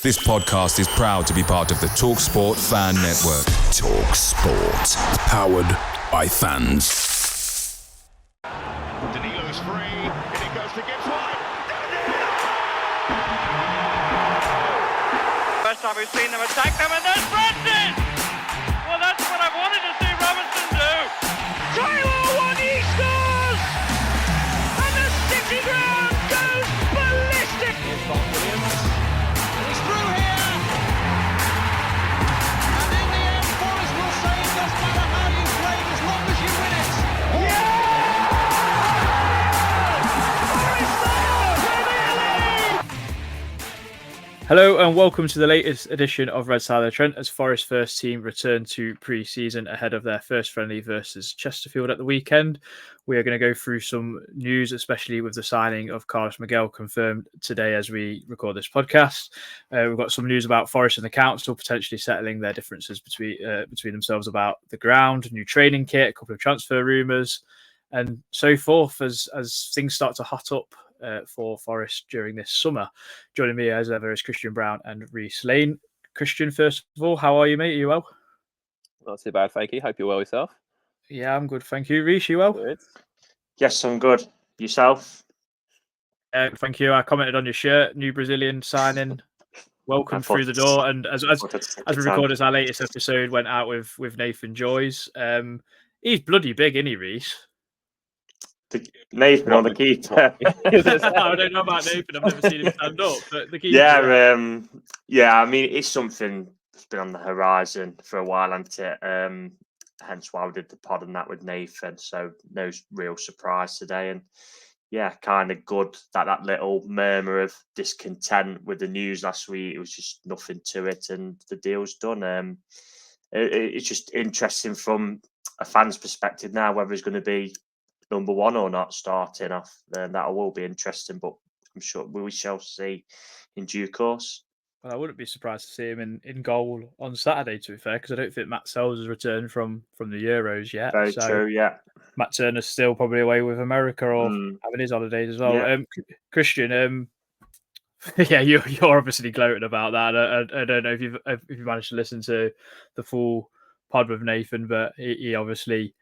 This podcast is proud to be part of the TalkSport Fan Network. TalkSport. Powered by fans. Danilo's free, and it goes to Gibbs wide. First time we've seen them attack them, and there's Francis! Well, that's what I wanted to see Robinson do. Taylor one, he scores! And the City ground goes ballistic! Here's Bob Williams. He's through here! And in the end, Forest will say it doesn't matter how you play as long as you win it. Yeah! Hello and welcome to the latest edition of Red Side of the Trent as Forest first team return to pre-season ahead of their first friendly versus Chesterfield at the weekend. We are going to go through some news, especially with the signing of Carlos Miguel confirmed today as we record this podcast. We've got some news about Forest and the council potentially settling their differences between themselves about the ground, new training kit, a couple of transfer rumours, and so forth as things start to hot up for Forest during this summer. Joining me as ever is Christian Brown and Reese Lane. Christian, first of all, how are you, mate? Are you well? Not too bad, thank you. Hope you're well yourself. Yeah, I'm good, thank you. Reese, you well? Good. Yes, I'm good. Yourself? Thank you. I commented on your shirt, new Brazilian signing. Welcome through the door. And as we record as our latest episode went out with Nathan Joyce. He's bloody big, isn't he, Reese? Nathan or the keeper? I don't know about Nathan. I've never seen him stand up. But the keeper. I mean, it's something that's been on the horizon for a while, hasn't it? Hence why we did the pod and that with Nathan. So no real surprise today. And yeah, kind of good that little murmur of discontent with the news last week. It was just nothing to it, and the deal's done. It's just interesting from a fan's perspective now whether he's going to be number one or not starting off. Then that will be interesting, but I'm sure we shall see in due course. Well, I wouldn't be surprised to see him in goal on Saturday, to be fair, because I don't think Matt Sells has returned from the Euros yet. Very true, yeah. Matt Turner's still probably away with America or having his holidays as well. Yeah. Christian, yeah, you're obviously gloating about that. I don't know if you managed to listen to the full pod with Nathan, but he obviously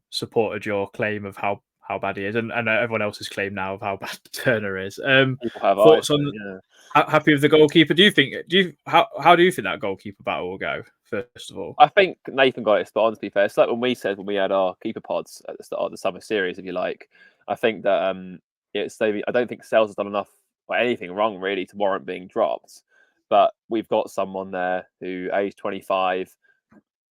supported your claim of how bad he is, and everyone else's claim now of how bad Turner is. Thoughts on happy with the goalkeeper? How do you think that goalkeeper battle will go? First of all, I think Nathan got it spot on. To be fair, it's like when we had our keeper pods at the start of the summer series, if you like. I think that I don't think Sales has done enough or anything wrong really to warrant being dropped, but we've got someone there who, age 25.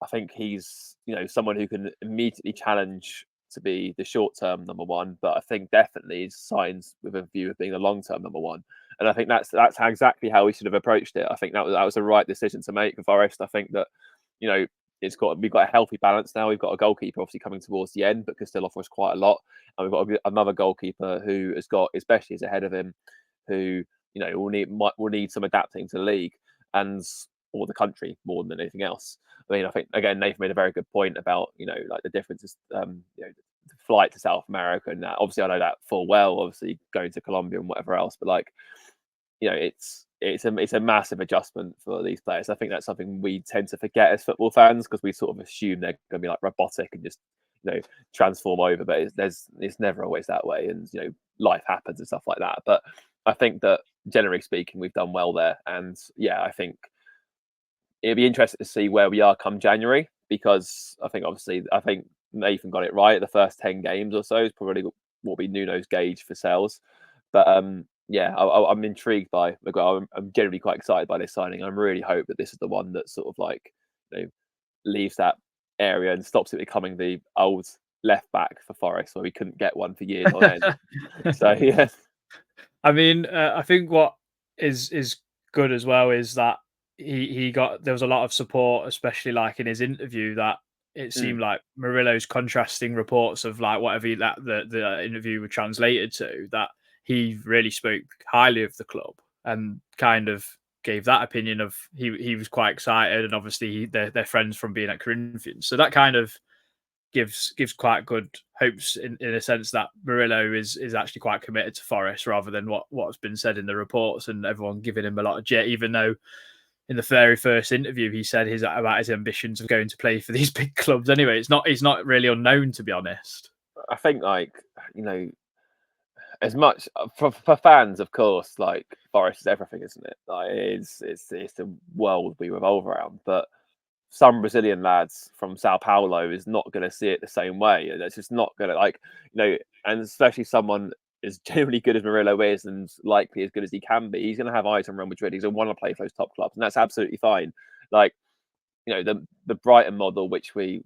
I think he's, someone who can immediately challenge to be the short-term number one, but I think definitely signs with a view of being the long-term number one. And I think that's exactly how we should have approached it. I think that was the right decision to make for Forest. I think that, we've got a healthy balance now. We've got a goalkeeper obviously coming towards the end, but can still offer us quite a lot. And we've got another goalkeeper who has got, especially is ahead of him, who, will need some adapting to the league or the country more than anything else. I mean, I think, again, Nathan made a very good point about, like the differences, the flight to South America and that. Obviously, I know that full well, obviously going to Colombia and whatever else, but it's a massive adjustment for these players. I think that's something we tend to forget as football fans because we sort of assume they're going to be like robotic and just, transform over, but it's never always that way. And, life happens and stuff like that. But I think that generally speaking, we've done well there. And yeah, I think it'd be interesting to see where we are come January, because I think Nathan got it right. The first 10 games or so is probably what will be Nuno's gauge for sales. But I'm intrigued by Miguel. I'm generally quite excited by this signing. I really hope that this is the one that sort of leaves that area and stops it becoming the old left back for Forest where we couldn't get one for years on end. So yeah. I mean, I think what is good as well is that there was a lot of support, especially like in his interview, that it seemed like Murillo's contrasting reports of like whatever the interview was translated to, that he really spoke highly of the club and kind of gave that opinion of he was quite excited, and obviously they're friends from being at Corinthians, so that kind of gives quite good hopes in a sense that Murillo is actually quite committed to Forest rather than what's been said in the reports and everyone giving him a lot of jet, even though in the very first interview he said about his ambitions of going to play for these big clubs. Anyway, he's not really unknown, to be honest. I think as much for fans, of course, like Forest is everything, isn't it? Like it's the world we revolve around. But some Brazilian lads from Sao Paulo is not going to see it the same way. It's just not going to and especially someone as generally good as Murillo is and likely as good as he can be, he's going to have eyes on Real Madrid. He's going to want to play for those top clubs, and that's absolutely fine. Like, the Brighton model, which we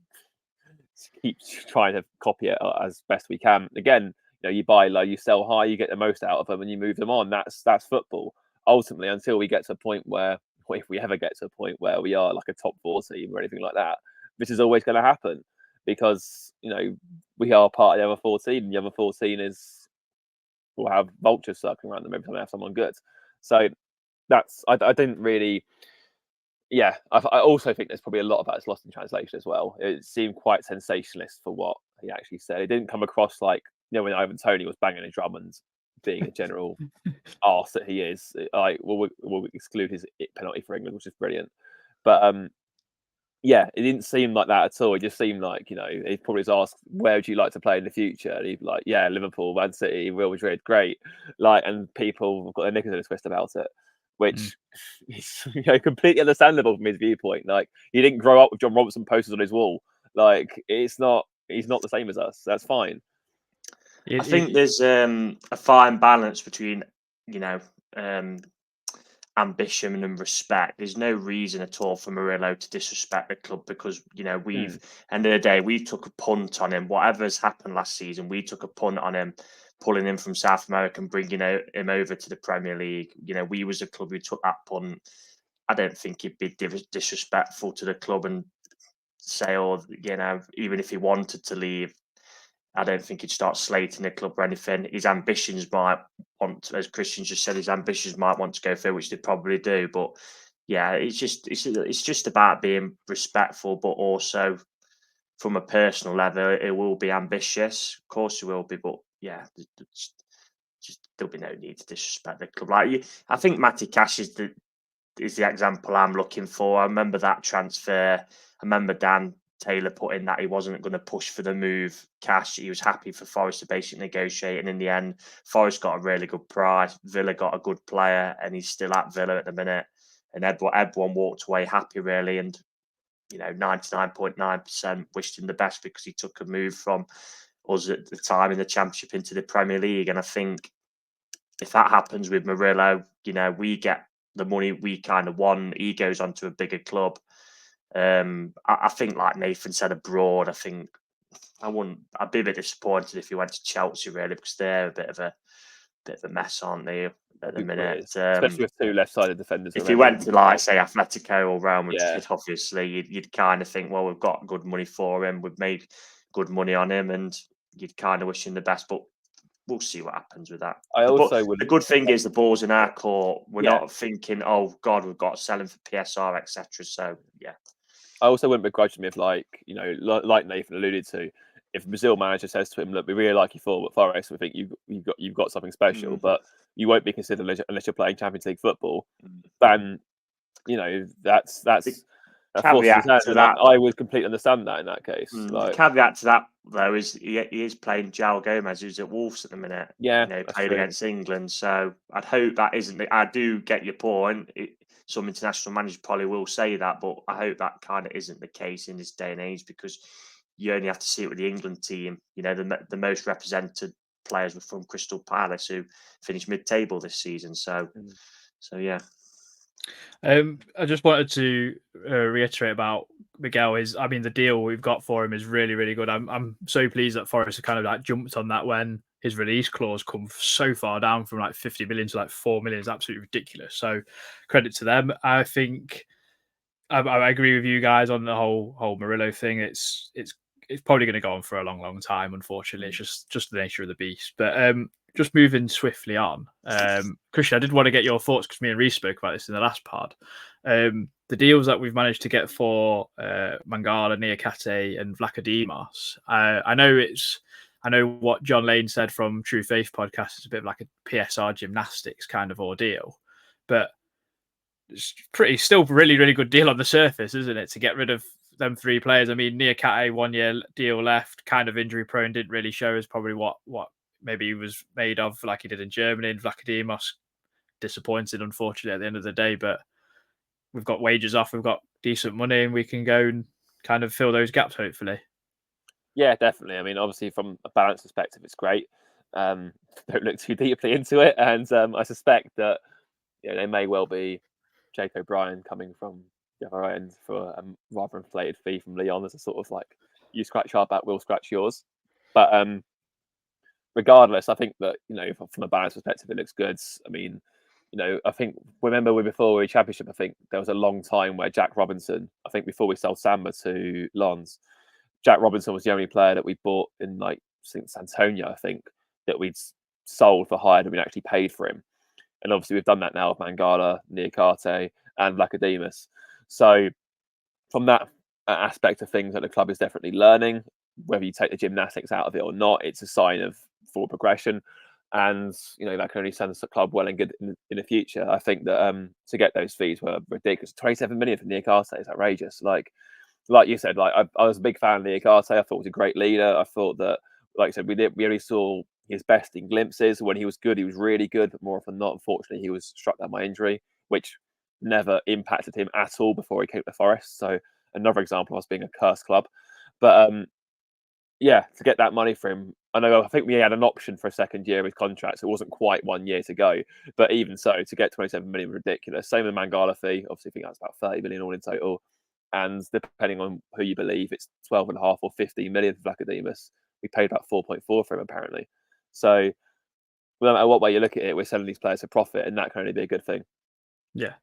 keep trying to copy it as best we can. Again, you buy low, you sell high, you get the most out of them, and you move them on. That's football. Ultimately, until we get to a point where, if we ever get to a point where we are like a top 4 team or anything like that, this is always going to happen because we are part of the other 14, and the other 14 will have vultures circling around them every time they have someone good. So I didn't really. Yeah, I also think there's probably a lot of that that's lost in translation as well. It seemed quite sensationalist for what he actually said. It didn't come across like when Ivan Toney was banging a drum and being a general arse that he is. We'll exclude his penalty for England, which is brilliant. But it didn't seem like that at all. It just seemed like he probably was asked, "Where would you like to play in the future?" And he'd be like, "Yeah, Liverpool, Man City, Real Madrid, great." And people have got their knickers in a twist about it, which is completely understandable from his viewpoint. Like, he didn't grow up with John Robertson posters on his wall. Like, he's not the same as us. That's fine. I think there's a fine balance between ambition and respect. There's no reason at all for Murillo to disrespect the club because we've end of the day we took a punt on him. Whatever's happened last season, we took a punt on him, pulling him from South America and bringing him over to the Premier League. We was a club who took that punt. I don't think he'd be disrespectful to the club and say, even if he wanted to leave, I don't think he'd start slating the club or anything. His ambitions might want, as Christian just said, his ambitions might want to go through, which they probably do. But yeah, it's just about being respectful, but also from a personal level, it will be ambitious. Of course, it will be, but yeah, just there'll be no need to disrespect the club. I think Matty Cash is the example I'm looking for. I remember that transfer. I remember Dan Taylor put in that he wasn't going to push for the move. Cash, he was happy for Forest to basically negotiate, and in the end, Forest got a really good price. Villa got a good player, and he's still at Villa at the minute. And everyone walked away happy, really, and 99.9% wished him the best because he took a move from us at the time in the Championship into the Premier League. And I think if that happens with Murillo, we get the money we kind of want. He goes on to a bigger club. I think, like Nathan said, abroad, I think I'd be a bit disappointed if he went to Chelsea, really, because they're a bit of a mess, aren't they, at the minute? Especially with 2 left-sided defenders. If he went to, like, say, Atletico or Real Madrid, Yeah. obviously, you'd kind of think, well, we've got good money for him, we've made good money on him, and you'd kind of wish him the best, but we'll see what happens with that. The good thing is the ball's in our court. We're not thinking, oh God, we've got to sell him for PSR, etc. So yeah. I also wouldn't begrudge him if, like Nathan alluded to, if Brazil manager says to him, "Look, we really like you for Forest. We think you've got something special, but you won't be considered unless you're playing Champions League football." Then that's caveat to that. I would completely understand that in that case. The caveat to that, though, is he is playing João Gomez, who's at Wolves at the minute. Yeah, played against England. So I'd hope that isn't. I do get your point. Some international managers probably will say that, but I hope that kind of isn't the case in this day and age because you only have to see it with the England team. The most represented players were from Crystal Palace, who finished mid-table this season. So yeah. I just wanted to reiterate about Miguel. The deal we've got for him is really, really good. I'm so pleased that Forest have kind of like jumped on that when his release clause come so far down from like 50 million to like 4 million is absolutely ridiculous. So credit to them. I think I agree with you guys on the whole Murillo thing. It's probably going to go on for a long, long time. Unfortunately, it's just the nature of the beast. But just moving swiftly on, Christian, I did want to get your thoughts because me and Reece spoke about this in the last pod. The deals that we've managed to get for Mangala, Niakate, and Vlachodimos. I know what John Lane said from True Faith podcast. It's a bit of like a PSR gymnastics kind of ordeal, but it's still really, really good deal on the surface, isn't it? To get rid of them 3 players. I mean, Niakate 1 year deal left, kind of injury prone, didn't really show us probably what maybe he was made of, like he did in Germany. And Vlachodimos, disappointed, unfortunately, at the end of the day. But we've got wages off, we've got decent money, and we can go and kind of fill those gaps, hopefully. Yeah, definitely. I mean, obviously, from a balance perspective, it's great. Don't look too deeply into it, and I suspect that there may well be Jake O'Brien coming from the other end for a rather inflated fee from Leon as a sort of like, you scratch our back, we'll scratch yours. But regardless, I think that from a balance perspective, it looks good. I mean, I think before we championship, I think there was a long time where Jack Robinson, I think before we sold Samba to Lons, Jack Robinson was the only player that we bought in like St. Antonio, I think, that we'd sold for hire and we actually paid for him. And obviously we've done that now with Mangala, Niakate, and Vlachodimos. So from that aspect of things, that the club is definitely learning. Whether you take the gymnastics out of it or not, it's a sign of forward progression. And that can only send the club well and good in the future. I think that to get those fees were ridiculous. 27 million for Niakate is outrageous. Like you said, like I was a big fan of Niakate. I thought he was a great leader. I thought that, like I said, we only saw his best in glimpses. When he was good, he was really good, but more often than not, unfortunately, he was struck down by injury, which never impacted him at all before he came to Forest. So another example of us being a cursed club. But yeah, to get that money for him, I think we had an option for a second year of his contract, so it wasn't quite 1 year to go. But even so, to get 27 million, ridiculous. Same with Mangala fee. Obviously, I think that's about 30 million all in total. And depending on who you believe, it's 12.5 or 15 million for Vlachodimos. We paid about 4.4 for him, apparently. So no matter what way you look at it, we're selling these players for profit, and that can only be a good thing. Yeah.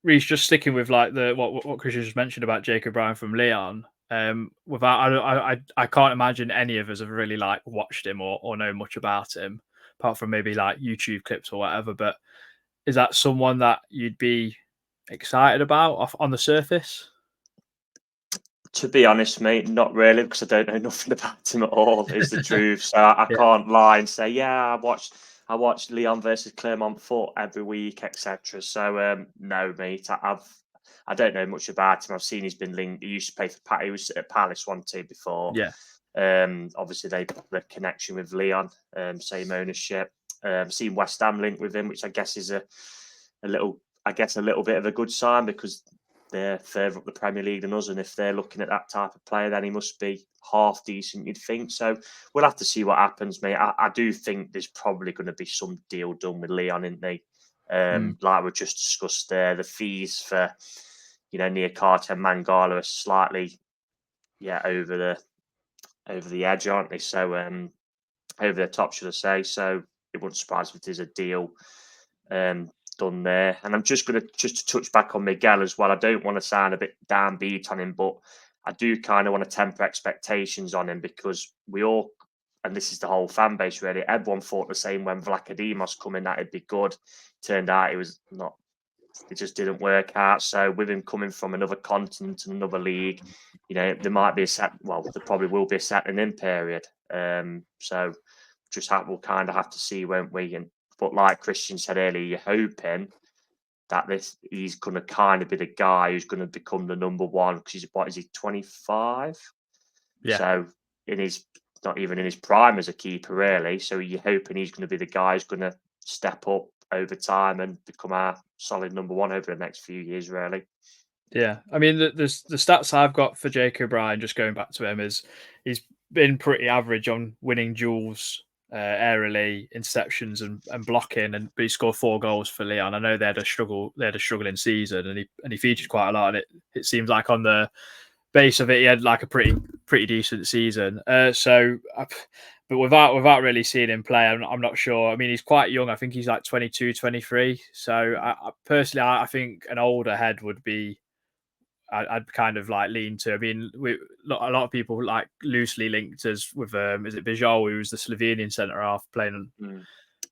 Reece, just sticking with like what Christian just mentioned about Jake O'Brien from Leon. I can't imagine any of us have really like watched him or know much about him, apart from maybe like YouTube clips or whatever. But is that someone that you'd be excited about on the surface? To be honest, mate, not really, because I don't know nothing about him at all, is the truth. So I can't lie and say, yeah, I watched Leon versus Clermont Foot every week, etc. So no, mate, I don't know much about him. I've seen he's been linked. He used to play for he was at Palace one team before. Yeah. Obviously they got the connection with Leon, same ownership. Seen West Ham linked with him, which I guess is a little bit of a good sign, because they're further up the Premier League than us, and if they're looking at that type of player, then he must be half decent, you'd think. So we'll have to see what happens, mate. I do think there's probably going to be some deal done with Leon, isn't they? Like we just discussed there, the fees for Niakate and Mangala are slightly over the edge, aren't they? So over the top, should I say? So it wouldn't surprise me if there's a deal done there. And I'm just going to touch back on Miguel as well. I don't want to sound a bit downbeat on him, but I do kind of want to temper expectations on him, because we all, and this is the whole fan base really, everyone thought the same when Vlachodimos coming, that it'd be good. Turned out it was not. It just didn't work out. So with him coming from another continent and another league, there might be there probably will be a settling in period. So we'll kind of have to see, won't we? But like Christian said earlier, you're hoping that he's going to kind of be the guy who's going to become the number one, because he's 25? Yeah. So not even in his prime as a keeper, really. So you're hoping he's going to be the guy who's going to step up over time and become our solid number one over the next few years, really. Yeah, I mean the stats I've got for Jake O'Brien, just going back to him, is he's been pretty average on winning duels, aerially, interceptions and blocking, but he scored 4 goals for Leon. I know they had a struggling season, and he featured quite a lot. And it seems like on the base of it, he had like a pretty decent season. But without really seeing him play, I'm not sure. I mean, he's quite young. I think he's like 22, 23. So I personally, I think an older head would be I'd kind of like lean to. I mean, a lot of people like loosely linked us with is it Bijal, who was the Slovenian centre half playing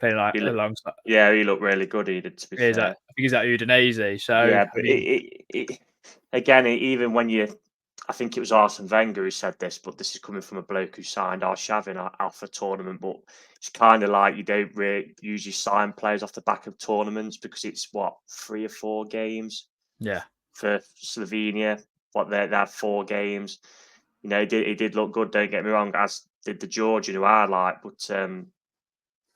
like He looked, alongside. yeah, he looked really good. He did, to be I fair. think he's at Udinese. So Yeah, I but mean, again, even when I think it was Arsene Wenger who said this, but this is coming from a bloke who signed Arshavin out for a tournament. But it's kind of like you don't really usually sign players off the back of tournaments because it's what 3 or 4 games yeah, for Slovenia. What they had 4 games. You know, he did look good. Don't get me wrong, as did the Georgian who I like, but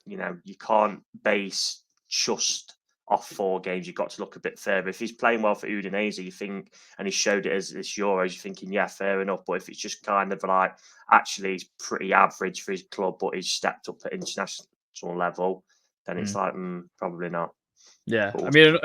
you know, you can't base just off 4 games. You've got to look a bit further. If he's playing well for Udinese, you think, and he showed it as this Euros, you're thinking, yeah, fair enough. But if it's just kind of like, actually, he's pretty average for his club, but he's stepped up at international level, then it's like, probably not. yeah. But I mean,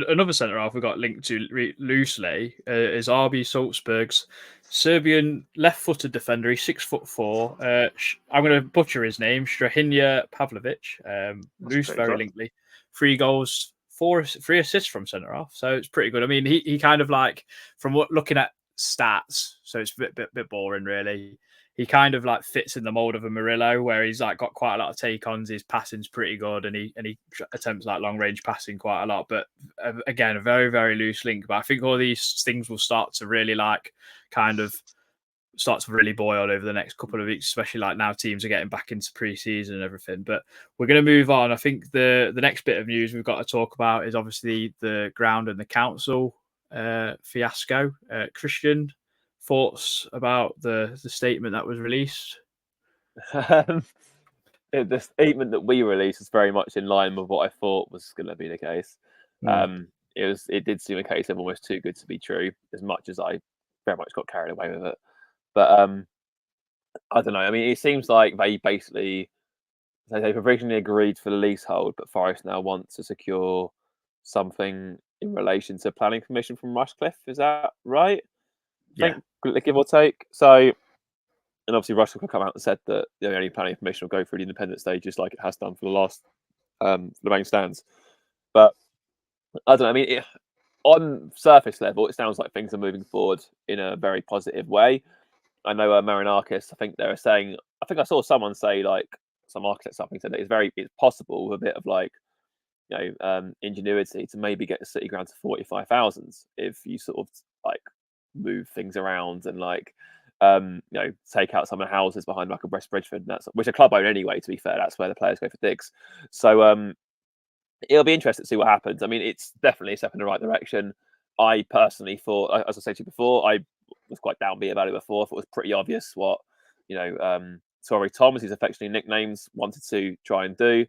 another centre half we got linked to loosely is RB Salzburg's Serbian left-footed defender. He's 6'4". I'm going to butcher his name, Strahinja Pavlovic. that's Loose, pretty very good. linkly. 3 goals, 3 assists from centre half, so it's pretty good. I mean, he kind of like from looking at stats, so it's a bit boring really. He kind of like fits in the mold of a Murillo, where he's like got quite a lot of take ons. His passing's pretty good, and he attempts like long range passing quite a lot. But again, a very very loose link. But I think all these things will start to really like kind of start to really boil over the next couple of weeks, especially like now teams are getting back into pre-season and everything. But we're going to move on. I think the next bit of news we've got to talk about is obviously the ground and the council fiasco. Christian, thoughts about the statement that was released? The statement that we released is very much in line with what I thought was going to be the case. It did seem a case of almost too good to be true, as much as I very much got carried away with it. But I don't know. I mean, it seems like they've provisionally agreed for the leasehold, but Forest now want to secure something in relation to planning permission from Rushcliffe. Is that right? Yeah. I think, give or take. So, and obviously Rushcliffe have come out and said that the only planning permission will go through the independent stages, like it has done for the last the main stands. But I don't know. I mean, on surface level, it sounds like things are moving forward in a very positive way. I know Marinakis, I think they were saying, I think I saw someone say, like, some architect something said that it's possible with a bit of like, ingenuity to maybe get the city ground to 45,000 if you sort of like move things around and like, take out some of the houses behind like a West Bridgeford, and that's which are club owned anyway, to be fair. That's where the players go for digs. So, it'll be interesting to see what happens. I mean, it's definitely a step in the right direction. I personally thought, as I said to you before, I was quite downbeat about it before. I thought it was pretty obvious what, Tory Thomas, his affectionately nicknames, wanted to try and do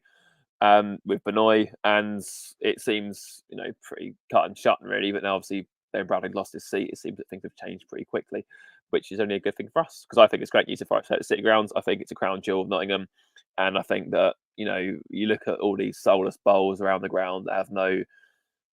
with Benoit. And it seems, pretty cut and shut, really. But now, obviously, Ben Browning lost his seat. It seems that things have changed pretty quickly, which is only a good thing for us, because I think it's great news for us at the City Grounds. I think it's a crown jewel of Nottingham. And I think that, you look at all these soulless bowls around the ground that have no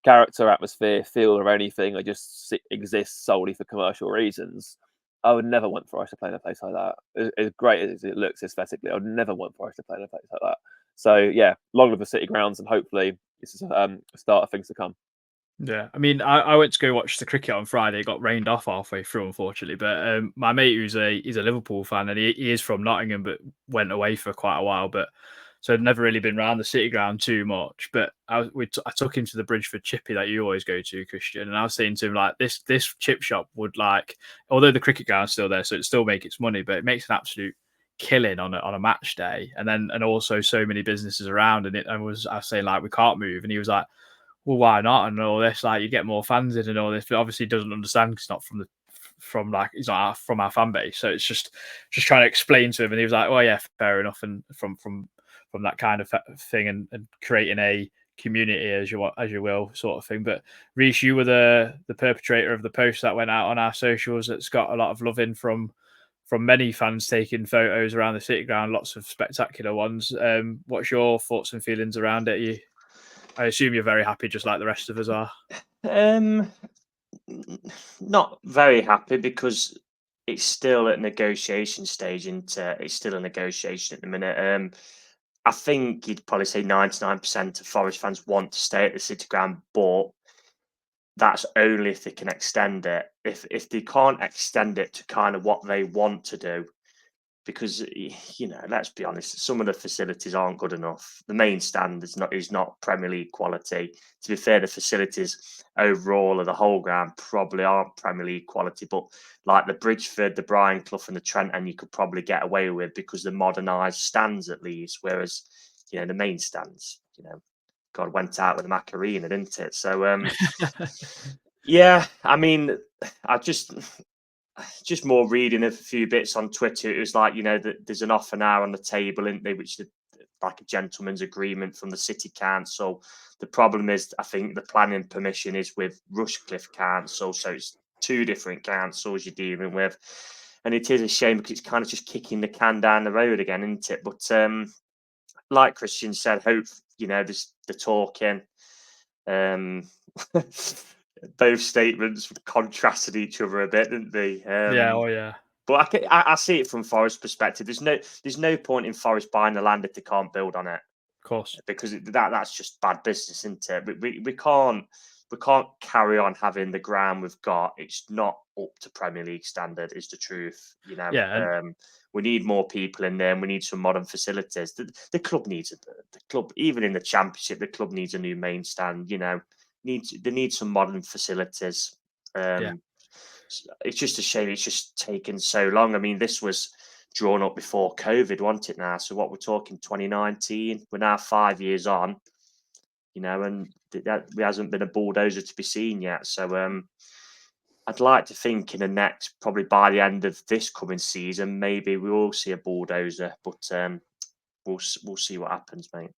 character, atmosphere, feel, or anything. They just exist solely for commercial reasons. I would never want Forest to play in a place like that. As great as it looks aesthetically, I would never want Forest to play in a place like that. So, yeah, long live the City Grounds, and hopefully this is a start of things to come. Yeah, I mean, I went to go watch the cricket on Friday. It got rained off halfway through, unfortunately. But my mate, he's a Liverpool fan, and he is from Nottingham, but went away for quite a while. But so I'd never really been around the City Ground too much. But I took him to the Bridgeford Chippy that you always go to, Christian, and I was saying to him like this chip shop would like, although the cricket ground's still there, so it still make its money, but it makes an absolute killing on a match day, and also so many businesses around, and I was saying like we can't move, and he was like, well, why not? And all this, like, you get more fans in and all this, but obviously he doesn't understand because he's not he's not from our fan base. So it's just trying to explain to him. And he was like, oh yeah, fair enough. And from that kind of thing and creating a community as you will sort of thing. But Reece, you were the perpetrator of the post that went out on our socials. That's got a lot of love in from many fans taking photos around the City Ground, lots of spectacular ones. What's your thoughts and feelings around it? I assume you're very happy, just like the rest of us are. Not very happy because it's still at negotiation stage, and it's still a negotiation at the minute. I think you'd probably say 99% of Forest fans want to stay at the City Ground, but that's only if they can extend it. If they can't extend it to kind of what they want to do, because let's be honest, some of the facilities aren't good enough. The main stand is not Premier League quality. To be fair, the facilities overall of the whole ground probably aren't Premier League quality, but like the Bridgeford, the Brian Clough, and the Trenton, you could probably get away with because they're modernised stands at least. Whereas, the main stands, God went out with the Macarena, didn't it? So, yeah, I mean, I just more reading a few bits on Twitter. It was like, that there's an offer now on the table, isn't there, which is like a gentleman's agreement from the city council. The problem is, I think the planning permission is with Rushcliffe Council, so it's two different councils you're dealing with, and it is a shame because it's kind of just kicking the can down the road again, isn't it? But like Christian said, hope there's the talking. Both statements contrasted each other a bit, didn't they? Yeah, oh yeah. But I see it from Forest's perspective. There's no point in Forest buying the land if they can't build on it, Of course. because that's just bad business, isn't it? We can't carry on having the ground we've got. It's not up to Premier League standard, is the truth. Yeah, We need more people in there, and we need some modern facilities. The club needs the club, even in the Championship, the club needs a new main stand. They need some modern facilities. Yeah. It's just a shame it's just taken so long. I mean, this was drawn up before COVID, wasn't it now? So what we're talking 2019, we're now 5 years on, and there hasn't been a bulldozer to be seen yet. So I'd like to think in the next, probably by the end of this coming season, maybe we will see a bulldozer, but we'll see what happens, mate.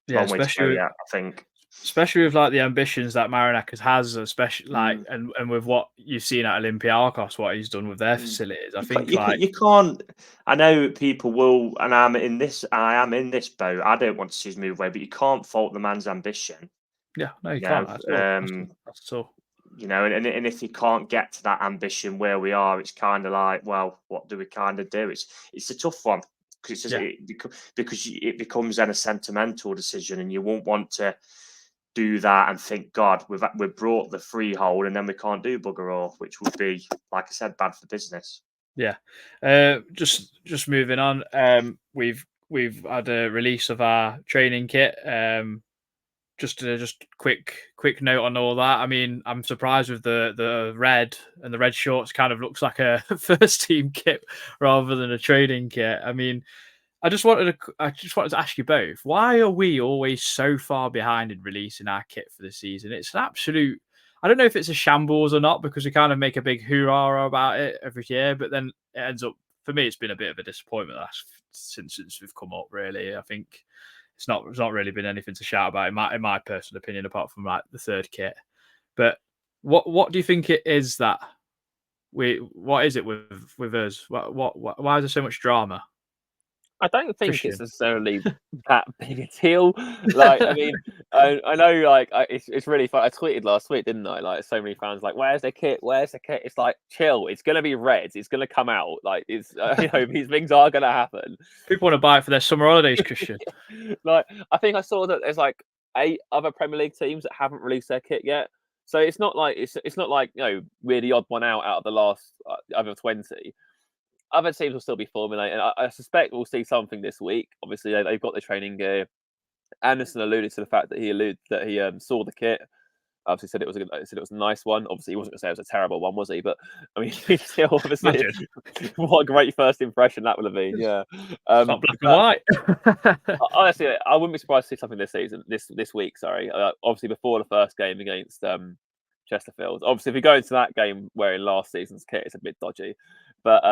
Yeah, Long way to go yet, I think. especially with like the ambitions that Marinakis has, especially like and with what you've seen at Olympiacos, what he's done with their facilities. I think You can't. I know people will, and I am in this boat. I don't want to see us move away, but you can't fault the man's ambition. yeah, no, you You know, can't at all. That's all. and if you can't get to that ambition where we are, it's kind of like, well, what do we kind of do? It's a tough one because Yeah. because it becomes then a sentimental decision, and you won't want to do that and think, God, we've brought the freehold, and then we can't do bugger all, which would be, like I said, bad for business. Yeah. Just moving on. We've had a release of our training kit. Just quick note on all that. I mean, I'm surprised with the red and the red shorts. Kind of looks like a first team kit rather than a training kit. I mean, I just wanted to ask you both, why are we always so far behind in releasing our kit for the season? It's an absolute, I don't know if it's a shambles or not, because we kind of make a big hoorah about it every year, but then it ends up, for me, it's been a bit of a disappointment since we've come up, really. I think it's not really been anything to shout about in my personal opinion, apart from like the third kit. But what do you think it is that what is it with us? Why is there so much drama? I don't think Christian. it's necessarily that big a deal. Like, I mean, I know, like, it's really fun. I tweeted last week, didn't I? Like, so many fans like, "Where's the kit? Where's the kit?" It's like, chill. It's gonna be red. It's gonna come out. Like, it's these things are gonna happen. People want to buy it for their summer holidays, Christian. Like, I think I saw that there's like 8 other Premier League teams that haven't released their kit yet. So it's not like we're the odd one out of the last other 20. Other teams will still be formulating. I suspect we'll see something this week. Obviously, they've got the training gear. Anderson alluded to the fact that he saw the kit. Obviously, said it was a nice one. Obviously, he wasn't going to say it was a terrible one, was he? But I mean, he still obviously what a great first impression that would have been. Yeah, It's not black and white. Honestly, I wouldn't be surprised to see something this season, this week. Sorry, obviously before the first game against Chesterfield. Obviously, if we go into that game wearing last season's kit, it's a bit dodgy. But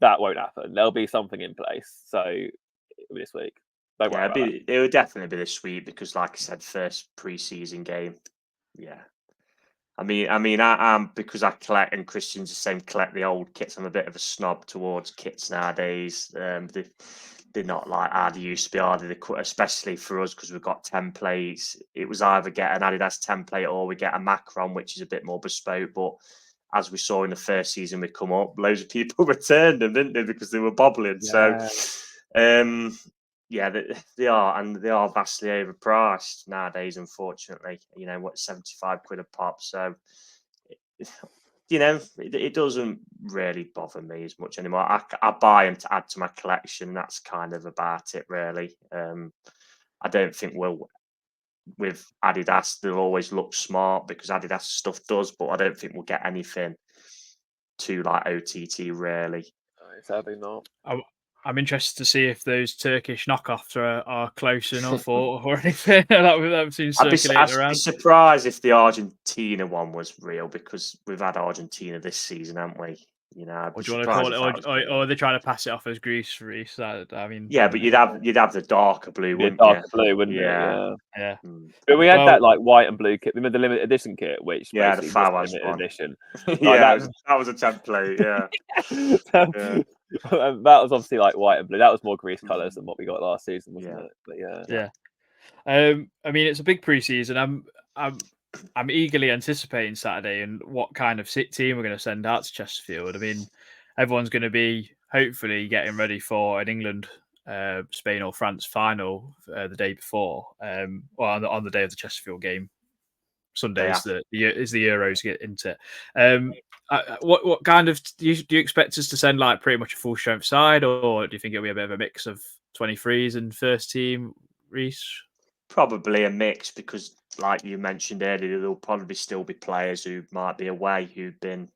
that won't happen. There'll be something in place. So it'll be this week. Don't worry about that. It would definitely be this week because, like I said, first pre-season game. Yeah, I'm because I collect, and Christian's the same, collect the old kits. I'm a bit of a snob towards kits nowadays. They're not like how they used to be, are they? Especially for us because we've got templates. It was either get an Adidas template or we get a Macron, which is a bit more bespoke. But as we saw in the first season we come up, loads of people returned them, didn't they? Because they were bobbling. Yeah. So, Yeah, they are, and they are vastly overpriced nowadays. Unfortunately, what, 75 quid a pop. So, it doesn't really bother me as much anymore. I buy them to add to my collection. That's kind of about it, really. I don't think with Adidas, they'll always look smart because Adidas stuff does, but I don't think we'll get anything too like OTT, really. Sadly not. I'm interested to see if those Turkish knockoffs are close enough or anything that we've seen circulating I'd around. be surprised if the Argentina one was real because we've had Argentina this season, haven't we? I'd Or be do you want to call surprised it, if that was real. or are they trying to pass it off as Greece, Reece? I mean, Yeah, but you'd have the darker blue, It'd be a wouldn't you? darker blue, wouldn't it? Yeah. Yeah. yeah. But we had Well, that like white and blue kit. Remember the limited edition kit, which Yeah, the basically was Fawaz limited one. edition. Yeah, that was a template. Yeah. Yeah. That was obviously like white and blue. That was more Greece colours than what we got last season, wasn't Yeah. it? But yeah. yeah. I mean, it's a big preseason. I'm eagerly anticipating Saturday and what kind of team we're going to send out to Chesterfield. I mean, everyone's going to be hopefully getting ready for an England, Spain or France final the day before, or on the day of the Chesterfield game. Sunday is the Euros get into it. What kind of do you expect us to send, like pretty much a full strength side, or do you think it'll be a bit of a mix of 23s and first team, Reese? Probably a mix because, like you mentioned earlier, there'll probably still be players who might be away who've been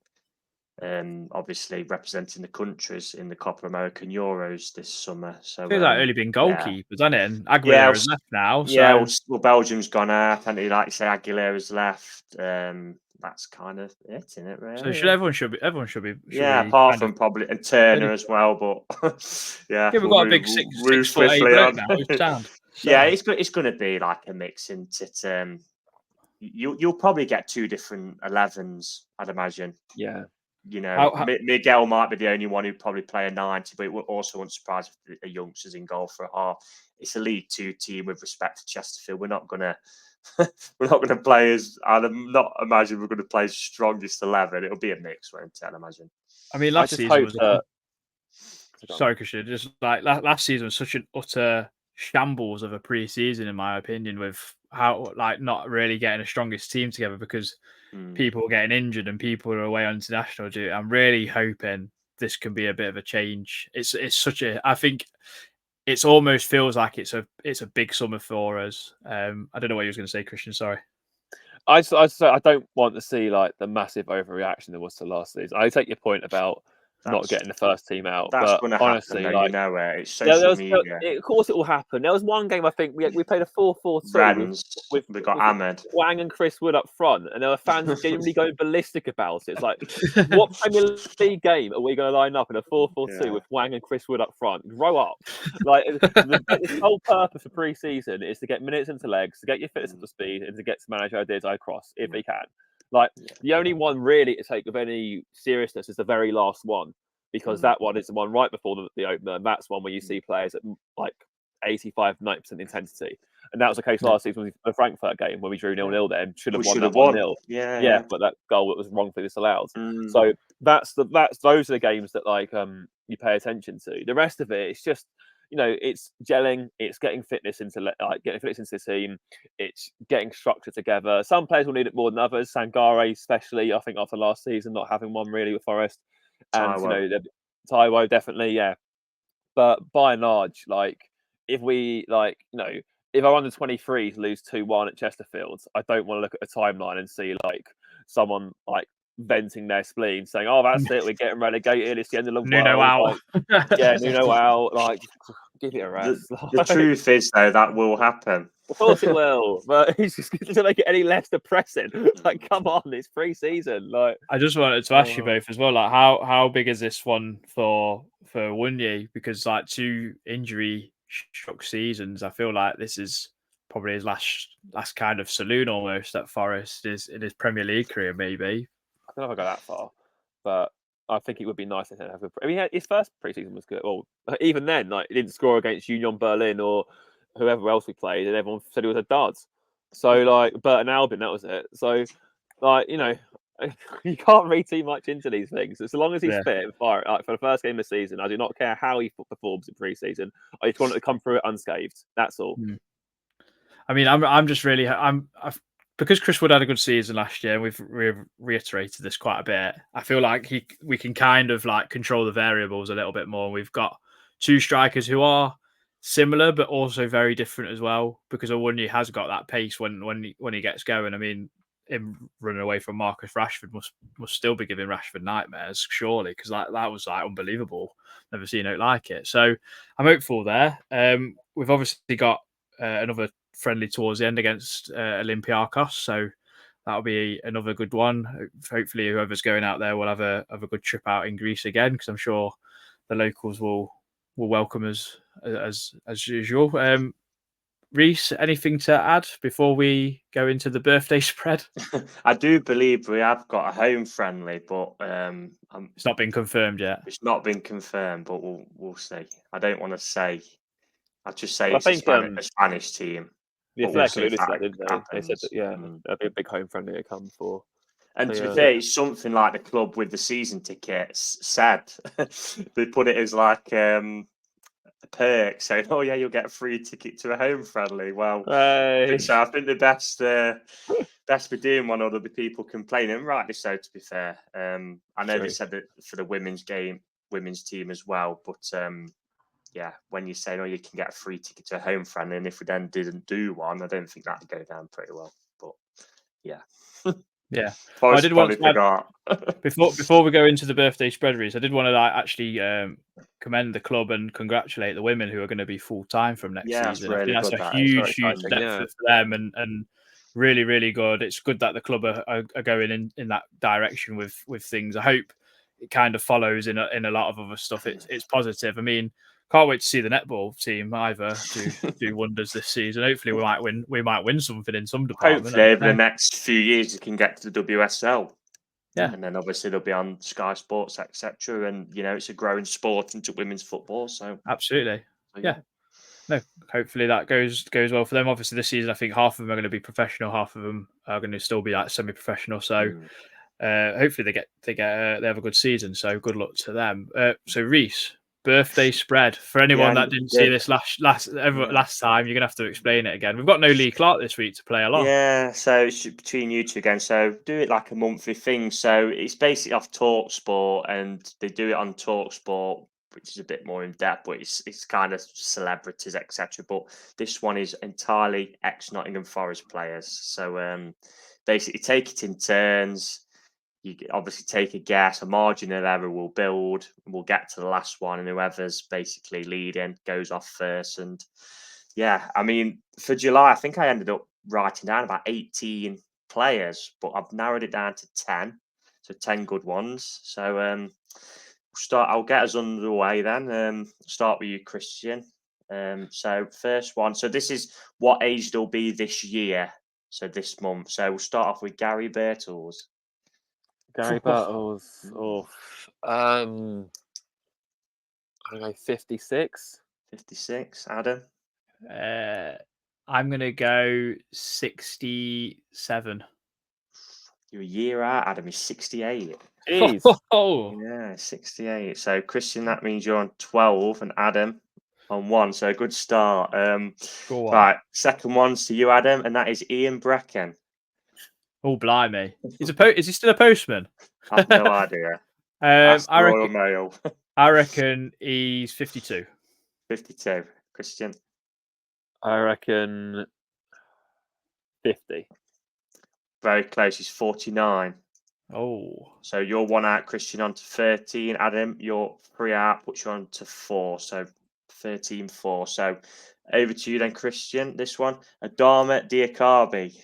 obviously representing the countries in the Copa American Euros this summer. So Feels like only been goalkeepers, hasn't it? And Aguilera's left now. Yeah, So well, Belgium's gone out, and like you say, Aguilera's left. That's kind of it, isn't it? Really. so everyone should be Yeah, apart kind from of probably and Turner ready. as well, but yeah, Yeah, we've got a big we'll move 6'8" swiftly bloke on. now. Who's sound. Yeah, it's going to be like a mix into it. You'll probably get two different 11s, I'd imagine. Yeah. Miguel might be the only one who'd probably play a 90, but it also wouldn't surprise if a youngster's in goal for a half. It's a League Two team with respect to Chesterfield. We're not gonna play as. I'd not imagine we're going to play as strongest 11. It'll be a mix, won't it? I'd imagine. I mean, last season was that... sorry, Christian. Just like last season was such an utter shambles of a pre-season, in my opinion, with how like not really getting a strongest team together because people were getting injured and people are away on international duty. I'm really hoping this can be a bit of a change. It's such a. I think it's almost feels like it's a big summer for us. I don't know what you was going to say, Christian. Sorry. I don't want to see like the massive overreaction there was to last season. I take your point about not getting the first team out, but honestly, happen, like it's social media. Of course, it will happen. There was one game I think we played a 4-4-2 with we got Ahmed, Wang, and Chris Wood up front, and there were fans genuinely going ballistic about it. It's like, what Premier League game are we going to line up in a 4-4-2 with Wang and Chris Wood up front? Grow up! Like the whole purpose of pre-season is to get minutes into legs, to get your fitness up to speed, and to get to manage ideas cross if he can. Like the only one really to take with any seriousness is the very last one, because that one is the one right before the opener, and that's one where you see players at like 85-90% intensity. And that was the case last season with the Frankfurt game when we drew 0-0 there and should have won that 1-0. Yeah, but that goal was wrongfully disallowed. So those are the games that like you pay attention to. The rest of it, it's just it's gelling, it's getting fitness into the team, it's getting structure together. Some players will need it more than others. Sangare, especially, I think after last season not having one really with Forest, and Taiwo definitely, yeah. But by and large, like if we if our under 23s lose 2-1 at Chesterfield, I don't want to look at a timeline and see like someone like venting their spleen, saying, "Oh, that's it, we're getting relegated. It's the end of the world." Nuno out. Nuno out. Like, give it a rest. The truth is, though, that will happen. Of course it will, but it's just to make it any less depressing. Like, come on, it's pre-season. Like, I just wanted to ask you both as well, like how big is this one for Wunye? Because like 2 injury shock seasons, I feel like this is probably his last kind of saloon almost at Forest in his Premier League career, maybe. I don't know if I go that far, but I think it would be nice to have a. I mean, his first pre-season was good. Well, even then, like he didn't score against Union Berlin or whoever else we played, and everyone said he was a dud. So like Burton Albion, that was it. So like You can't read too much into these things. As long as he's Yeah. fit and fire, like for the first game of the season, I do not care how he performs in pre-season. I just want him to come through it unscathed. That's all. I mean, I'm just really because Chris Wood had a good season last year, and we've reiterated this quite a bit. I feel like we can kind of like control the variables a little bit more. We've got two strikers who are similar but also very different as well. Because Owunyi has got that pace when he gets going. I mean, him running away from Marcus Rashford must still be giving Rashford nightmares, surely, because that was like unbelievable. Never seen it like it. So I'm hopeful there. We've obviously got another friendly towards the end against Olympiacos, so that'll be another good one. Hopefully, whoever's going out there will have a good trip out in Greece again, because I'm sure the locals will welcome us as usual. Reese, anything to add before we go into the birthday spread? I do believe we have got a home friendly, but It's not been confirmed yet. it's not been confirmed. But we'll see. I don't want to say. I'll just say Well, I it's a think Spanish team. the But we'll Athletic see if alluded to that that, didn't they? They said that happens. that'd be a big home friendly to come for. And So, to be yeah. fair, it's something like the club with the season tickets said. They put it as like a perk, saying, "Oh yeah, you'll get a free ticket to a home friendly." Well, I think so. I think the best we're doing one, or there'll be people complaining, rightly so. To be fair, I know they True. said that for the women's team as well, but yeah, when you say, "Oh, you can get a free ticket to a home friendly," and if we then didn't do one, I don't think that'd go down pretty well. But yeah. Yeah, I Forest did want probably to add, forgot. before we go into the birthday spread, Reese, I did want to like actually commend the club and congratulate the women who are going to be full time from next Yeah, that's season. I think really that's good. a That is. Very huge exciting, step yeah. for them, and really, really good. It's good that the club are going in that direction with things. I hope it kind of follows in a lot of other stuff. It's positive. I mean, can't wait to see the netball team either do wonders this season. Hopefully, we might win something in some department. Hopefully, over the next few years, you can get to the WSL. Yeah. And then obviously they'll be on Sky Sports, etc. And it's a growing sport into women's football. So Absolutely. so, Yeah. No, hopefully that goes well for them. Obviously, this season, I think half of them are going to be professional, half of them are going to still be like semi-professional. So hopefully they have a good season. So good luck to them. So Reese, birthday spread for anyone that didn't see this last time, you're gonna have to explain it again. We've got no Lee Clark this week to play along. Yeah, so it's between you two again. So do it like a monthly thing. So it's basically off TalkSport, and they do it on TalkSport, which is a bit more in depth, but it's kind of celebrities, etc. But this one is entirely ex Nottingham Forest players. So basically take it in turns. You obviously take a guess, a margin of error will build, and we'll get to the last one, and whoever's basically leading goes off first. And yeah, I mean, for July, I think I ended up writing down about 18 players, but I've narrowed it down to 10. So 10 good ones. So I'll get us underway then. Start with you, Christian. So first one. So this is what age they'll be this year. So this month. So we'll start off with Gary Birtles. Gary Battles. I'm going to go 56. 56. Adam. I'm gonna go 67. You're a year out. Adam is 68. Jeez. Oh, Yeah, 68. So Christian, that means you're on 12 and Adam on 1. So good start. go on. Right, second one's to you, Adam, and that is Ian Brecken. Oh, blimey! Is he still a postman? I've no idea. I Royal reckon. Mail. I reckon he's 52. 52. Christian. I reckon 50. Very close. He's 49. Oh, So you're 1 out, Christian, on to 13. Adam, you're 3 out, puts you on to 4. So 13, 4. So over to you then, Christian. This one, Adama Diakabi,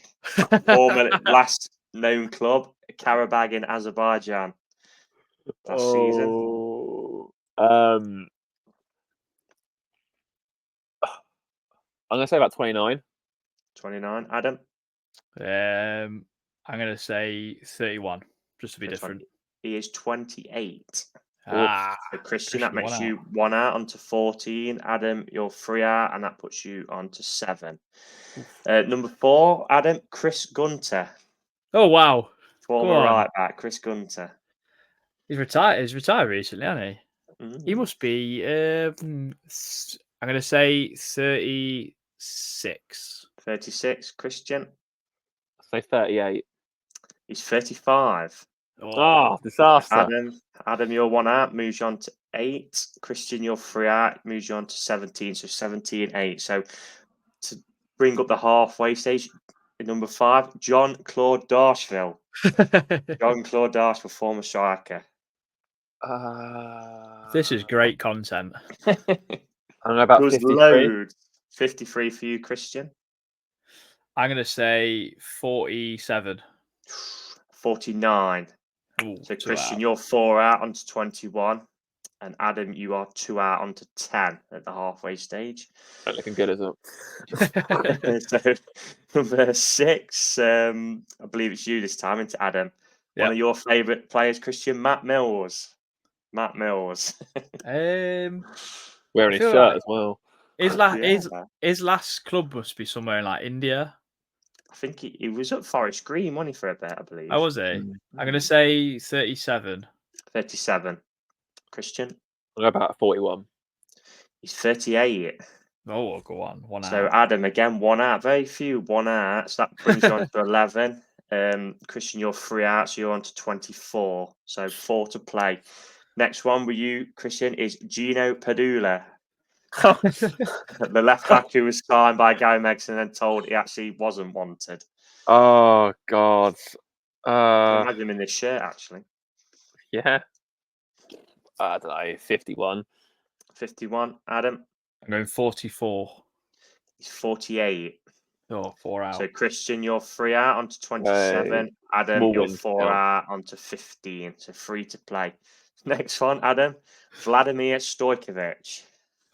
former last known club, Karabag in Azerbaijan. Last season. I'm going to say about 29. 29. Adam. I'm gonna say 31, just to be different. He is 28. Ah, So Christian, that makes 1 you 1 out onto 14. Adam, you're 3 out, and that puts you on to 7. Number 4, Adam, Chris Gunter. Oh wow, Former on. right back, Chris Gunter. He's retired. He's retired recently, hasn't he? Mm. He must be. I'm going to say 36. 36, Christian. Say 38. He's 35. Oh, disaster. Adam, you're 1 out, moves you on to 8. Christian, you're 3 out, moves you on to 17. So 17-8. So to bring up the halfway stage, number 5, John Claude Darshville. John Claude Darshville, former striker. This is great content. I don't know about There's 53. loads. 53 for you, Christian. I'm going to say 47. 49. Ooh, So 2 Christian, out. you're 4 out onto 21. And Adam, you are 2 out onto 10 at the halfway stage. Not looking good, is it? So number 6, I believe it's you this time, into Adam. One of your favourite players, Christian, Matt Mills. Matt Mills. Um, Wearing his shirt as well. His Yeah. last club must be somewhere in like India. I think he was at Forest Green, wasn't he, for a bit, I believe. Oh, was he? I'm going to say 37. 37. Christian? What about 41? He's 38. Oh, go on. 1 So out. Adam, again, 1 out. Very few 1 out. So that brings you on to 11. Christian, you're 3 out, so you're on to 24. So 4 to play. Next one with you, Christian, is Gino Padula. The left back who was signed by Gary Megson and then told he actually wasn't wanted. Oh, God. I imagine him in this shirt, actually. Yeah. I don't know, 51. 51. Adam? I'm going 44. He's 48. Oh, 4 out. So Christian, you're 3 out onto 27. Adam, small you're win 4 still. out onto 15. So 3 to play. Next one, Adam. Vladimir Stojkovic.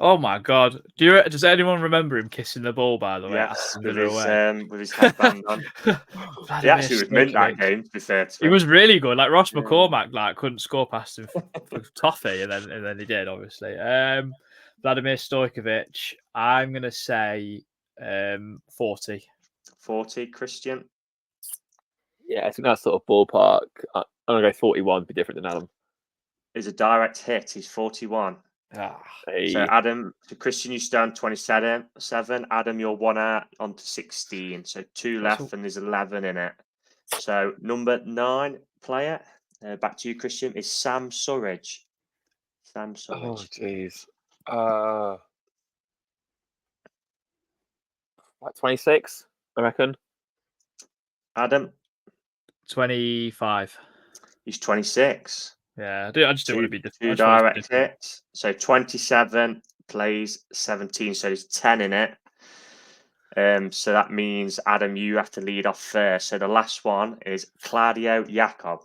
Oh my God! Does anyone remember him kissing the ball? By the way, Yes, with his headband on. He actually was mint that game. To be fair to he him. was really good. Like Ross McCormack, couldn't score past him for toffee, and then he did, obviously. Vladimir Stojkovic. I'm gonna say 40. 40, Christian. Yeah, I think that's sort of ballpark. I'm going to go 41, be different than Adam. Is a direct hit. He's 41. So Adam, so Christian, you stand 27. Adam, you're 1 out onto 16. So 2 left, and there's 11 in it. So number 9 player, back to you, Christian, is Sam Surridge. Sam Surridge. Oh, jeez. Like 26, I reckon. Adam, 25. he's 26. Yeah, I just don't want to be different. 2 direct hits. So 27 plays 17. So there's 10 in it. So that means, Adam, you have to lead off first. So the last one is Claudio Jacob.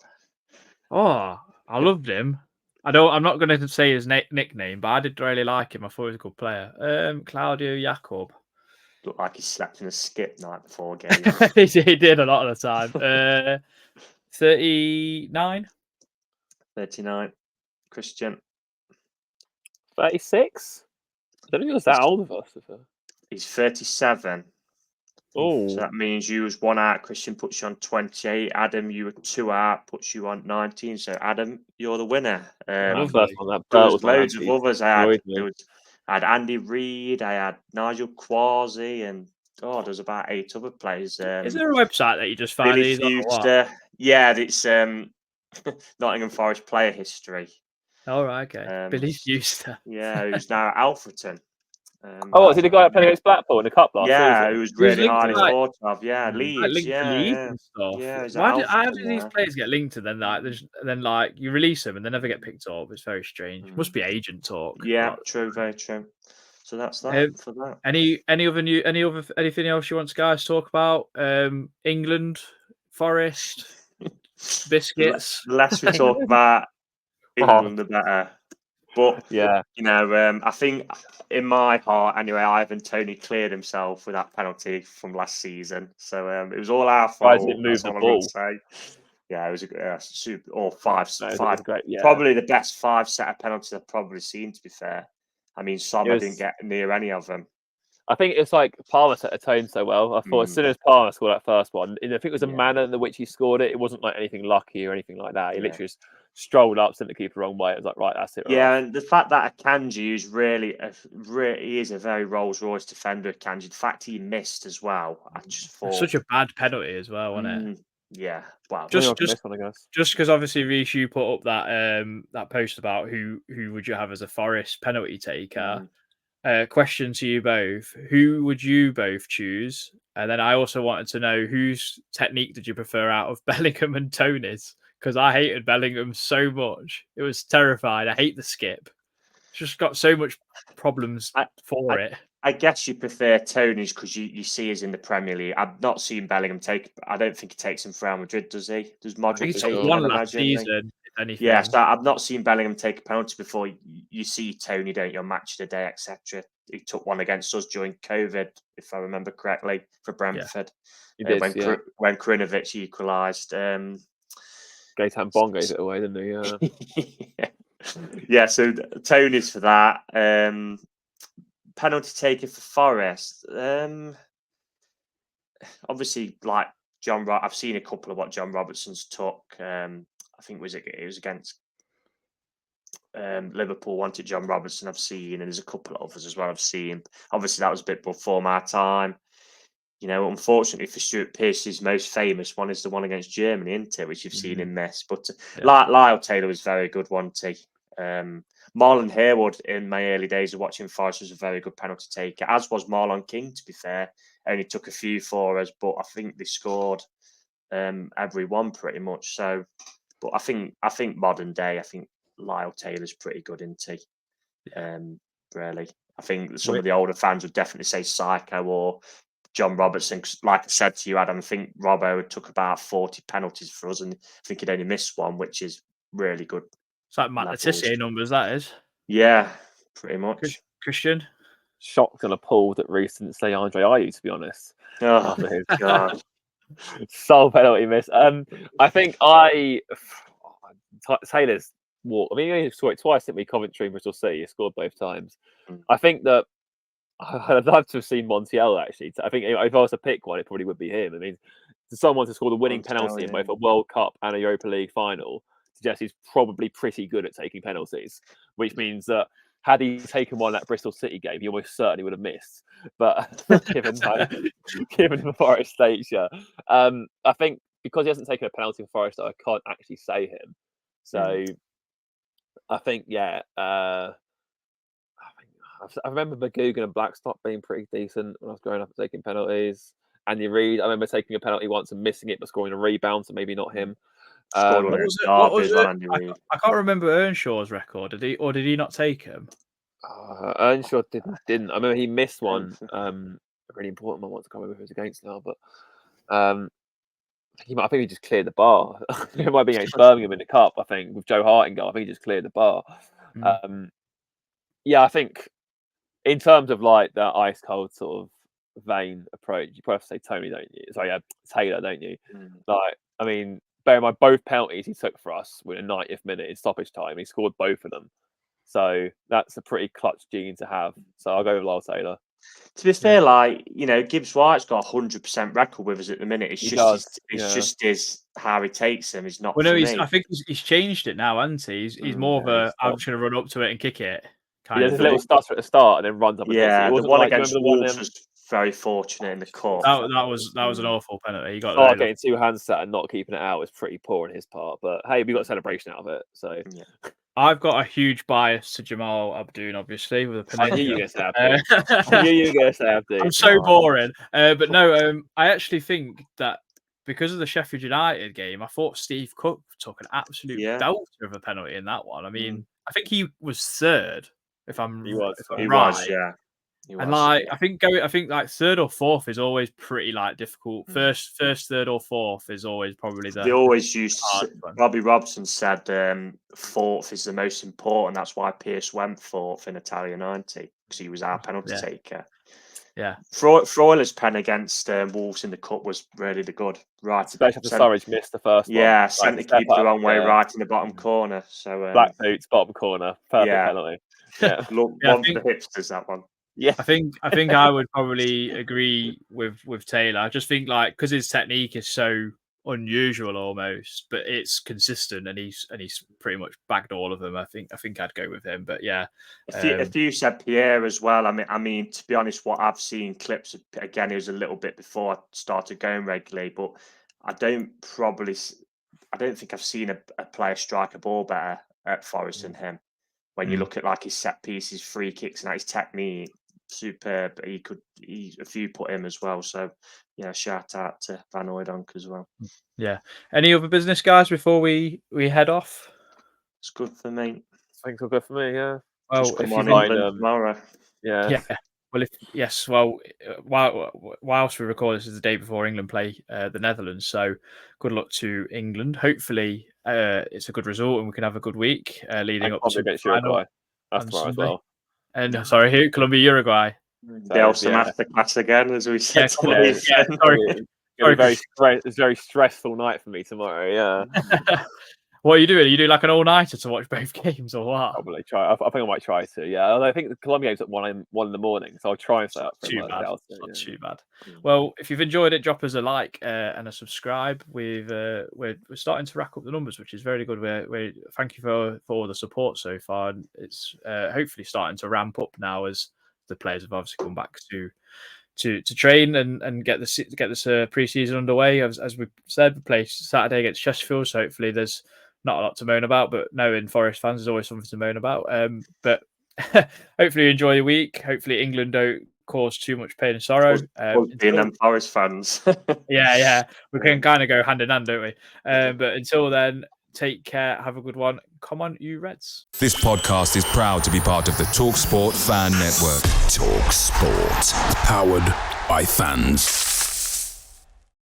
Oh, I loved him. I'm not going to say his nickname, but I did really like him. I thought he was a good player. Claudio Jacob. Looked like he slept in a skip night before game. He did a lot of the time. 39. 39. Christian. 36? I don't think he was that old of us. He's 37. Oh, So that means you was 1 out. Christian puts you on 28. Adam, you were 2 out, puts you on 19. So Adam, you're the winner. that first one, that There belt was was loads of others. I me. had Andy Reid, I had Nigel Quasi, and there's about 8 other players. Is there a website that you just find Billy these on? Or what? Fuster. Yeah, it's Nottingham Forest player history. All right, okay. Billy Fuster. Yeah, who's now at Alfreton. Is he the guy playing against Blackpool in the cup last season? He was really linked highly to, like- thought of. Yeah, Leeds. linked to Leeds and stuff. he's at How do Alfreton these now. players get linked to then? Like you release them and they never get picked up. It's very strange. Must be agent talk. Yeah, but- true, very true. So that's that for that. Anything else you want guys to talk about? England, Forest, biscuits. The less we talk about England, the better. But Yeah. I think in my heart, anyway, Ivan Toney cleared himself with that penalty from last season. So it was all our fault. Surprised he didn't move That's the all I'm ball. gonna say. Yeah, it was a super, or five, No, it five. was great. Yeah. Probably the best 5 set of penalties I've probably seen. To be fair, I mean, Soma It was- didn't get near any of them. I think it's like Palmer set the tone so well. I thought as soon as Palmer scored that first one, and I think it was a manner in which he scored it. It wasn't like anything lucky or anything like that. He literally just strolled up, sent the keeper the wrong way. It was like, right, that's it. Yeah, and the fact that Akanji is he is a very Rolls Royce defender. Akanji, the fact he missed as well, I just thought Such a bad penalty as well, wasn't it? yeah, wow. Just one, I guess. just because obviously Reece, you put up that post about who would you have as a Forest penalty taker. Question to you both: who would you both choose? And then I also wanted to know whose technique did you prefer out of Bellingham and Tony's? Because I hated Bellingham so much; it was terrifying. I hate the skip. It's just got so much problems for it. I guess you prefer Tony's because you see us in the Premier League. I've not seen Bellingham take. I don't think he takes him for Real Madrid, does he? Does Modric He take took him? one last season, if anything. Yeah, so I've not seen Bellingham take a penalty before. You see Tony, don't you, on Match of the Day, etc. He took one against us during COVID, if I remember correctly, for Brentford. He did, when Krinovic equalised. Gaetan Bong gave it away, didn't he? Yeah, so Tony's for that. Penalty taker for Forest. Obviously, like I've seen a couple of what John Robertson's took. I think it was against Liverpool. Wanted John Robertson. I've seen, and there's a couple of others as well. I've seen. Obviously, that was a bit before my time. You know, unfortunately for Stuart Pearce, his most famous one is the one against Germany, isn't it? Which you've seen him miss. But Lyle Taylor was very good, wasn't he? Marlon Harewood in my early days of watching Forest was a very good penalty taker, as was Marlon King, to be fair. Only took a few for us, but I think they scored every one pretty much. So, but I think modern day, I think Lyle Taylor's pretty good, isn't he? Really. I think some of the older fans would definitely say Psycho or John Robertson. 'Cause like I said to you, Adam, I think Robbo took about 40 penalties for us, and I think he'd only missed one, which is really good. It's like Matt Letizia numbers, that is. Yeah, pretty much. Christian? Shocked and appalled that Reece didn't say Andre Ayew, to be honest. Oh, God. Sole penalty miss. I think Taylor's walk. I mean, he only scored it twice, didn't we? Coventry and Bristol City. He scored both times. I think that I'd love to have seen Montiel, actually. I think if I was to pick one, it probably would be him. I mean, for someone to score the winning penalty in both a World Cup and a Europa League final suggests he's probably pretty good at taking penalties, which means that had he taken one at Bristol City game, he almost certainly would have missed. But given the Forest stature, I think because he hasn't taken a penalty for Forest, I can't actually say him. So I think, I remember McGugan and Blackstock being pretty decent when I was growing up at taking penalties. Andy Reid, I remember taking a penalty once and missing it, but scoring a rebound, so maybe not him. I can't remember Earnshaw's record. Did he not take him? Earnshaw didn't. I remember he missed one, a really important one once. I can't remember who it was against now, but I think he just cleared the bar. It might be against Birmingham in the cup, I think, with Joe Hart in goal. I think he just cleared the bar. I think in terms of like the ice cold sort of vain approach, you probably have to say Tony, don't you? Sorry, Taylor, don't you? Like, I mean, bear in mind both penalties he took for us were in the 90th minute in stoppage time. He scored both of them, so that's a pretty clutch gene to have. So I'll go with Lyle Taylor. To be fair, like, you know, Gibbs White's got 100% record with us at the minute. It's just his how he takes them. He's not. Well, no, I think he's changed it now, hasn't he? He's more of a I'm just going to run up to it and kick it. He does a little stutter at the start and then runs up. Yeah, the one against Wolves was very fortunate in the cup. That was an awful penalty. He got getting two hands set and not keeping it out was pretty poor on his part. But hey, we got a celebration out of it. So I've got a huge bias to Jamal Abdoun, obviously, with a penalty. I knew you were going to say Abdoun. I'm so boring. But no, I actually think that because of the Sheffield United game, I thought Steve Cook took an absolute belter of a penalty in that one. I mean, I think he was third. If I'm right. And like I think like third or fourth is always pretty like difficult. First, third, or fourth is always probably they always used. Robbie Robson said fourth is the most important. That's why Pearce went fourth in Italia 90 because he was our penalty taker. Yeah, Freuler's pen against Wolves in the cup was really good. Right, especially after Surridge missed the first one. Yeah, sent the keeper the wrong way, right in the bottom corner. So black boots, bottom corner, perfect penalty. Yeah, one for the hipsters, that one. Yeah, I think I would probably agree with Taylor. I just think because his technique is so unusual almost, but it's consistent, and he's pretty much bagged all of them. I think I'd go with him. But yeah, If you said Pierre as well, I mean, to be honest, what I've seen clips of, again, it was a little bit before I started going regularly, but I don't think I've seen a player strike a ball better at Forest than him. When you look at his set pieces, free kicks, and his technique, superb. A few put him as well. So shout out to Van Hooijdonk as well. yeah. Any other business, guys, before we head off? It's good for me. I think it'll go for me. Yeah. Well, Just come if on you've England tomorrow. Yeah. Well, whilst we record, this is the day before England play the Netherlands. So good luck to England. Hopefully, it's a good result and we can have a good week leading up to against the final Uruguay. That's on tomorrow as Sunday. well. And sorry, Colombia, Uruguay. Delson masterclass again, as we said. Sorry. It's a very stressful night for me tomorrow. Yeah. What are you doing? Are you doing like an all-nighter to watch both games, or what? Probably try. I think I might try to. Yeah. Although I think the Colombia game's at 1 in the morning, so I'll try and stay up for Not too bad. Well, if you've enjoyed it, drop us a like and a subscribe. We're starting to rack up the numbers, which is very good. We thank you for all the support so far. And it's hopefully starting to ramp up now as the players have obviously come back to train and get this pre-season underway. As we said, we play Saturday against Chesterfield, so hopefully there's not a lot to moan about, but knowing Forest fans, there's always something to moan about. But hopefully you enjoy the week. Hopefully England don't cause too much pain and sorrow. Being them Forest fans. Yeah. We can kind of go hand in hand, don't we? But until then, take care. Have a good one. Come on, you Reds. This podcast is proud to be part of the TalkSport Fan Network. TalkSport. Powered by fans.